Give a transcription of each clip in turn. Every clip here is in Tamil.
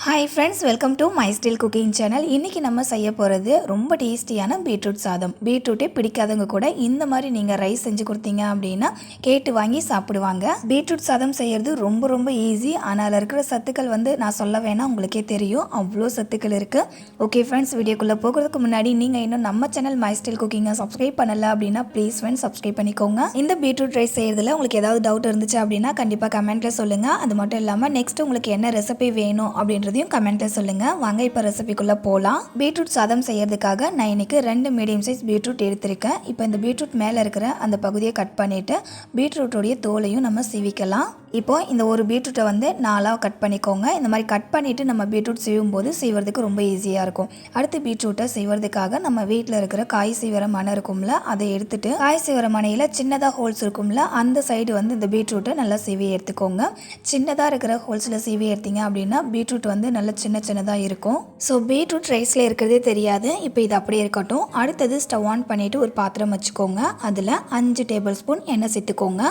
Hi friends, welcome to my style cooking channel. இன்றைக்கி நம்ம செய்ய போகிறது ரொம்ப டேஸ்டியான பீட்ரூட் சாதம். பீட்ரூட்டே பிடிக்காதவங்க கூட இந்த மாதிரி நீங்கள் ரைஸ் செஞ்சு கொடுத்தீங்க அப்படின்னா கேட்டு வாங்கி சாப்பிடுவாங்க. பீட்ரூட் சாதம் செய்கிறது ரொம்ப ரொம்ப ஈஸி. ஆனால் இருக்கிற சத்துக்கள் நான் சொல்ல வேணாம், உங்களுக்கே தெரியும் அவ்வளோ சத்துக்கள் இருக்குது. ஓகே ஃப்ரெண்ட்ஸ், வீடியோக்குள்ளே போகிறதுக்கு முன்னாடி நீங்கள் இன்னும் நம்ம சேனல் மை ஸ்டைல் குக்கிங்கை சப்ஸ்கிரைப் பண்ணலை அப்படின்னா ப்ளீஸ் ஃப்ரெண்ட்ஸ் சப்ஸ்கிரைப் பண்ணிக்கோங்க. இந்த பீட்ரூட் ரைஸ் செய்கிறதுல உங்களுக்கு ஏதாவது டவுட் இருந்துச்சு அப்படின்னா கண்டிப்பாக கமெண்ட்டில் சொல்லுங்கள். அது மட்டும் இல்லாமல் நெக்ஸ்ட் உங்களுக்கு என்ன ரெசிபி வேணும் அப்படின்ற கமெண்ட்ல சொல்லுங்க. வாங்க இப்ப ரெசிபிக்குள்ள போலாம். பீட்ரூட் சாதம் செய்யறதுக்காக நான் இன்னைக்கு 2 மீடியம் சைஸ் பீட்ரூட் எடுத்திருக்கேன். இப்போ இந்த பீட்ரூட் மேல இருக்கிற அந்த பகுதியை கட் பண்ணிட்டு பீட்ரூட்டோடைய தோலையும் நம்ம சீவிக்கலாம். இப்போ இந்த ஒரு பீட்ரூட்டை 4ஆக கட் பண்ணிக்கோங்க. இந்த மாதிரி கட் பண்ணிவிட்டு நம்ம பீட்ரூட் செய்யும் போது செய்வதற்கு ரொம்ப ஈஸியாக இருக்கும். அடுத்து பீட்ரூட்டை செய்வதற்காக நம்ம வீட்டில் இருக்கிற காய் சீவர மனை இருக்கும்ல, அதை எடுத்துட்டு காய் சீவர மனையில் சின்னதாக ஹோல்ஸ் இருக்கும்ல, அந்த சைடு இந்த பீட்ரூட்டை நல்லா சீவி எடுத்துக்கோங்க. சின்னதாக இருக்கிற ஹோல்ஸில் சீவி எடுத்தீங்க அப்படின்னா பீட்ரூட் நல்லா சின்னதாக இருக்கும். ஸோ பீட்ரூட் ரைஸில் இருக்கிறதே தெரியாது. இப்போ இது அப்படியே இருக்கட்டும். அடுத்தது ஸ்டவ் ஆன் பண்ணிவிட்டு ஒரு பாத்திரம் வச்சுக்கோங்க. அதில் 5 டேபிள் ஸ்பூன் எண்ணெய் சேர்த்துக்கோங்க.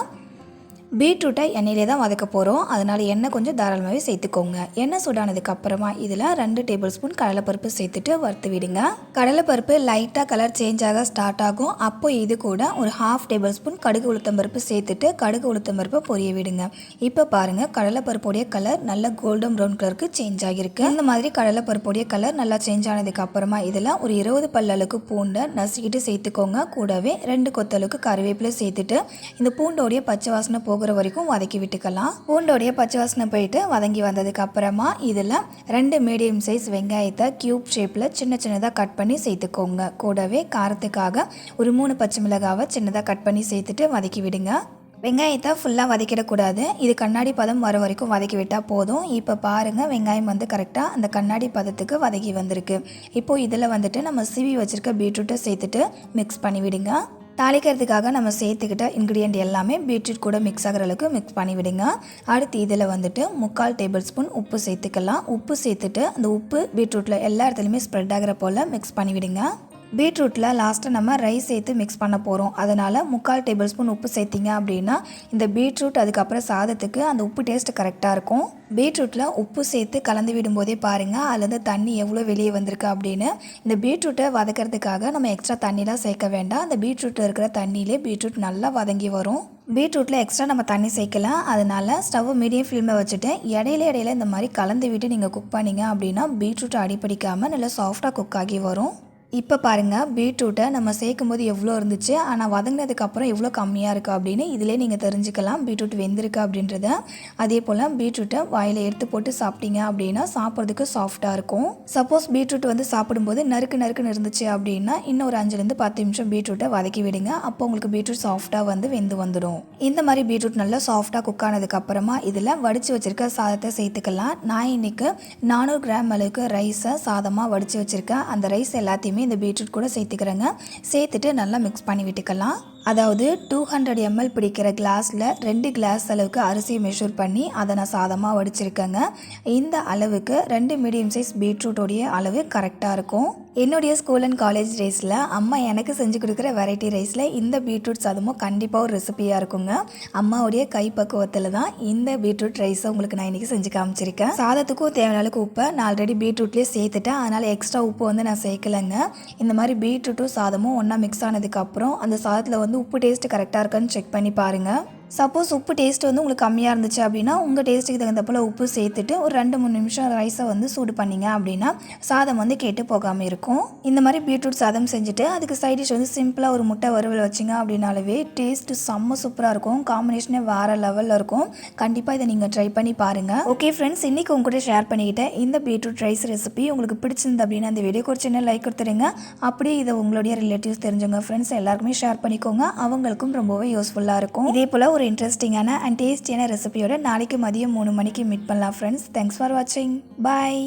பீட்ரூட்டை எண்ணெயிலே தான் வதக்க போகிறோம், அதனால் எண்ணெய் கொஞ்சம் தாராளமாகவே சேர்த்துக்கோங்க. எண்ணெய் சூடானதுக்கு அப்புறமா இதில் 2 டேபிள் ஸ்பூன் கடலைப்பருப்பு சேர்த்துட்டு வறுத்து விடுங்க. கடலைப்பருப்பு லைட்டாக கலர் சேஞ்ச் ஆக ஸ்டார்ட் ஆகும். அப்போ இது கூட ஒரு 1/2 டேபிள் ஸ்பூன் கடுகு உளுத்தம்பருப்பு சேர்த்துட்டு கடுகு உளுத்தம்பருப்பை பொரிய விடுங்க. இப்போ பாருங்கள், கடலைப்பருப்புடைய கலர் நல்லா கோல்டன் ப்ரௌன் கலருக்கு சேஞ்ச் ஆகிருக்கு. இந்த மாதிரி கடலைப்பருப்புடைய கலர் நல்லா சேஞ்ச் ஆனதுக்கு அப்புறமா இதில் ஒரு 20 பல்லளவுக்கு பூண்டை நசுக்கிட்டு சேர்த்துக்கோங்க. கூடவே 2 கொத்தளவுக்கு கருவேப்பிலை சேர்த்துட்டு இந்த பூண்டோடைய பச்சை வாசனை போகிற வரைக்கும் வதக்கி விட்டுக்கலாம். பூண்டோடைய பச்சை வாசனை போயிட்டு வதங்கி வந்ததுக்கு அப்புறமா இதில் 2 மீடியம் சைஸ் வெங்காயத்தை கியூப் ஷேப்பில் சின்னதாக கட் பண்ணி சேர்த்துக்கோங்க. கூடவே காரத்துக்காக ஒரு 3 பச்சை மிளகாவை சின்னதாக கட் பண்ணி சேர்த்துட்டு வதக்கி விடுங்க. வெங்காயத்தை ஃபுல்லாக வதக்கிடக்கூடாது. இது கண்ணாடி பதம் வர வரைக்கும் வதக்கி விட்டால் போதும். இப்போ பாருங்கள், வெங்காயம் கரெக்டாக அந்த கண்ணாடி பதத்துக்கு வதக்கி வந்திருக்கு. இப்போது இதில் நம்ம சீவி வச்சுருக்க பீட்ரூட்டை சேர்த்துட்டு மிக்ஸ் பண்ணி விடுங்க. தாளிக்கிறதுக்காக நம்ம சேர்த்துக்கிட்ட இன்க்ரீடியன்ட் எல்லாமே பீட்ரூட் கூட மிக்ஸ் ஆகிற அளவுக்கு மிக்ஸ் பண்ணி விடுங்க. அடுத்து இதில் 3/4 டேபிள் ஸ்பூன் உப்பு சேர்த்துக்கலாம். உப்பு சேர்த்துட்டு அந்த உப்பு பீட்ரூட்டில் எல்லா இடத்துலையுமே ஸ்ப்ரெட் ஆகிற போல் மிக்ஸ் பண்ணி விடுங்க. பீட்ரூட்டில் லாஸ்ட்டாக நம்ம ரைஸ் சேர்த்து மிக்ஸ் பண்ண போகிறோம். அதனால் 3/4 டேபிள் ஸ்பூன் உப்பு சேர்த்திங்க அப்படின்னா இந்த பீட்ரூட் அதுக்கப்புறம் சாதத்துக்கு அந்த உப்பு டேஸ்ட் கரெக்டாக இருக்கும். பீட்ரூட்டில் உப்பு சேர்த்து கலந்து விடும்போதே பாருங்கள் அதுலேருந்து தண்ணி எவ்வளோ வெளியே வந்திருக்கு அப்படின்னு. இந்த பீட்ரூட்டை வதக்கிறதுக்காக நம்ம எக்ஸ்ட்ரா தண்ணிலாம் சேர்க்க வேண்டாம். அந்த பீட்ரூட்டில் இருக்கிற தண்ணியிலே பீட்ரூட் நல்லா வதங்கி வரும். பீட்ரூட்டில் எக்ஸ்ட்ரா நம்ம தண்ணி சேர்க்கலாம். அதனால் ஸ்டவ் மீடியம் ஃப்ளேமில் வச்சுட்டு இடையில இந்த மாதிரி கலந்து விட்டு நீங்கள் குக் பண்ணிங்க அப்படின்னா பீட்ரூட்டை அடிப்பிடிக்காமல் நல்லா சாஃப்டாக குக் ஆகி வரும். இப்போ பாருங்கள், பீட்ரூட்டை நம்ம சேர்க்கும் போது எவ்வளோ இருந்துச்சு, ஆனால் வதங்கினதுக்கப்புறம் எவ்வளோ கம்மியாக இருக்குது அப்படின்னு இதிலே நீங்கள் தெரிஞ்சுக்கலாம் பீட்ரூட் வெந்திருக்கு அப்படின்றத. அதே போல் பீட்ரூட்டை வாயில் எடுத்து போட்டு சாப்பிட்டீங்க அப்படின்னா சாப்பிட்றதுக்கு சாஃப்டாக இருக்கும். சப்போஸ் பீட்ரூட் சாப்பிடும்போது நறுக்குன்னு இருந்துச்சு அப்படின்னா இன்னும் ஒரு 5-10 நிமிஷம் பீட்ரூட்டை வதக்கி விடுங்க. அப்போ உங்களுக்கு பீட்ரூட் சாஃப்டாக வெந்து வந்துடும். இந்த மாதிரி பீட்ரூட் நல்லா சாஃப்டாக குக் ஆனதுக்கப்புறமா இதில் வடித்து வச்சுருக்க சாதத்தை சேர்த்துக்கலாம். நான் இன்றைக்கி 400 கிராம் அளவுக்கு ரைஸை சாதமாக வடித்து வச்சுருக்கேன். அந்த ரைஸ் எல்லாத்தையுமே இந்த பீட்ரூட் கூட சேர்த்துக்கிறேங்க. சேர்த்துட்டு நல்லா மிக்ஸ் பண்ணி விட்டுக்கலாம். அதாவது 200 ml பிடிக்கிற கிளாஸில் 2 கிளாஸ் அளவுக்கு அரிசியை மெஷர் பண்ணி அதை நான் சாதமாக வடிச்சிருக்கேங்க. இந்த அளவுக்கு 2 மீடியம் சைஸ் பீட்ரூட்டோடைய அளவு கரெக்டாக இருக்கும். என்னுடைய ஸ்கூல் அண்ட் காலேஜ் டேஸில் அம்மா எனக்கு செஞ்சு கொடுக்குற வெரைட்டி ரைஸில் இந்த பீட்ரூட் சாதமும் கண்டிப்பாக ஒரு ரெசிபியாக இருக்குங்க. அம்மாவுடைய கைப்பக்குவத்தில் தான் இந்த பீட்ரூட் ரைஸை உங்களுக்கு நான் இன்றைக்கி செஞ்சு காமிச்சிருக்கேன். சாதத்துக்கும் தேவையான அளவுக்கு உப்பை நான் ஆல்ரெடி பீட்ரூட்லேயே சேர்த்துட்டேன். அதனால் எக்ஸ்ட்ரா உப்பு நான் சேர்க்கலைங்க. இந்த மாதிரி பீட்ரூட்டும் சாதமும் ஒன்றா மிக்ஸ் ஆனதுக்கப்புறம் அந்த சாதத்தில் உப்பு டேஸ்ட் கரெக்டாக இருக்கான்னு செக் பண்ணி பாருங்கள். சப்போஸ் உப்பு டேஸ்ட் உங்களுக்கு கம்மியாக இருந்துச்சு அப்படின்னா உங்கள் டேஸ்ட்டுக்கு தகுந்த போல் உப்பு சேர்த்துட்டு ஒரு 2-3 நிமிஷம் ரைஸை சூடு பண்ணிங்க அப்படின்னா சாதம் கேட்டு போகாமல் இருக்கும். இந்த மாதிரி பீட்ரூட் சாதம் செஞ்சுட்டு அதுக்கு சைட் டிஷ் சிம்பிளாக ஒரு முட்டை வறுவல் வச்சிங்க அப்படின்னாலே டேஸ்ட்டு செம்ம சூப்பராக இருக்கும். காம்பினேஷனே வேறு லெவலில் இருக்கும். கண்டிப்பாக இதை நீங்கள் ட்ரை பண்ணி பாருங்கள். ஓகே ஃப்ரெண்ட்ஸ், இன்றைக்கி உங்க கூட ஷேர் பண்ணிக்கிட்டேன் இந்த பீட்ரூட் ரைஸ் ரெசிபி உங்களுக்கு பிடிச்சிருந்து அப்படின்னா அந்த வீடியோக்கு ஒரு சின்ன லைக் கொடுத்துருங்க. அப்படியே இதை உங்களுடைய ரிலேட்டிவ்ஸ் தெரிஞ்சவங்க ஃப்ரெண்ட்ஸ் எல்லாருக்குமே ஷேர் பண்ணிக்கோங்க. அவங்களுக்கும் ரொம்பவே யூஸ்ஃபுல்லாக இருக்கும். இதே போல் ஒரு இன்ட்ரெஸ்டிங்கான அண்ட் டேஸ்டியான ரெசிபியோட நாளைக்கு மதியம் 3 மணிக்கு மீட் பண்ணலாம் ஃப்ரெண்ட்ஸ். தேங்க்ஸ் ஃபார் வாட்சிங். பாய்.